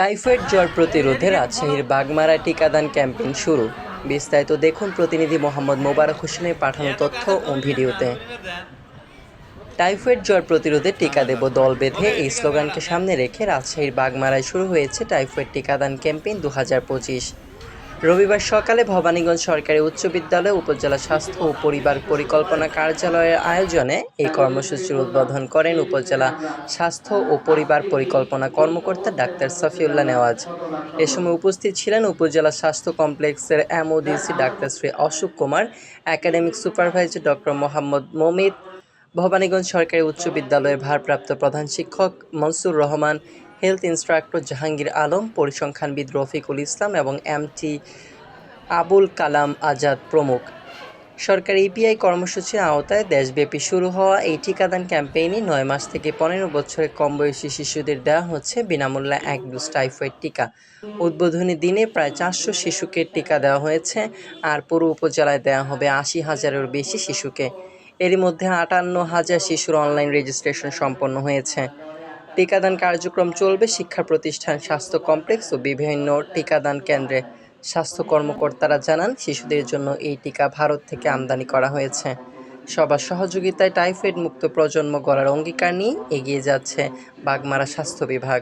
Typhoid জ্বর প্রতিরোধে রাজশাহীর বাগমারায় টিকাদান ক্যাম্পেইন শুরু। বিস্তারিত দেখুন প্রতিনিধি মোহাম্মদ মোবারক হোসেনের পাঠানো তথ্য ও ভিডিওতে। টাইফয়েড জ্বর প্রতিরোধে টিকা দেব দল বেঁধে এই স্লোগানকে সামনে রেখে রাজশাহীর বাগমারায় শুরু হয়েছে টাইফয়েড টিকাদান ক্যাম্পেইন 2025। রবিবার সকালে ভবানীগঞ্জ সরকারি উচ্চ বিদ্যালয় উপজেলা স্বাস্থ্য ও পরিবার পরিকল্পনা কার্যালয়ের আয়োজনে এই কর্মসূচির উদ্বোধন করেন উপজেলা স্বাস্থ্য ও পরিবার পরিকল্পনা কর্মকর্তা ডাক্তার সফিউল্লাহ নেওয়াজ। এ সময় উপস্থিত ছিলেন উপজেলা স্বাস্থ্য কমপ্লেক্সের এমওডিসি ডাক্তার Shri Ashok Kumar, academic supervisor doctor Mohammad Momit, Bhabaniganj সরকারি উচ্চ বিদ্যালয়ের ভারপ্রাপ্ত প্রধান শিক্ষক মনসুর রহমান, হেলথ ইন্সট্রাক্টর জাহাঙ্গীর আলম, পরিসংখ্যানবিদ রফিকুল ইসলাম এবং এমটি আবুল কালাম আজাদ প্রমুখ। সরকারি ইপিআই কর্মসূচির আওতায় দেশব্যাপী শুরু হওয়া এই টিকাদান ক্যাম্পেইনে ৯ মাস থেকে ১৫ বছরের কম বয়সী শিশুদের দেওয়া হচ্ছে বিনামূল্যে ১ ডোজ টাইফয়েড টিকা। উদ্বোধনী দিনে প্রায় ৪০০ শিশুকে টিকা দেওয়া হয়েছে, আর পুরো উপজেলায় দেওয়া হবে ৮০,০০০-এরও বেশি শিশুকে। এরই মধ্যে ৫৮,০০০ শিশুর অনলাইন রেজিস্ট্রেশন সম্পন্ন হয়েছে। টিকাদান কার্যক্রম চলবে শিক্ষা প্রতিষ্ঠান, স্বাস্থ্য কমপ্লেক্স ও বিভিন্ন টিকাদান কেন্দ্রে। স্বাস্থ্য কর্মকর্তারা জানান, শিশুদের জন্য এই টিকা ভারত থেকে আমদানি করা হয়েছে। সবার সহযোগিতায় টাইফয়েড মুক্ত প্রজন্ম গড়ার অঙ্গীকার নিয়ে এগিয়ে যাচ্ছে বাগমারা স্বাস্থ্য বিভাগ।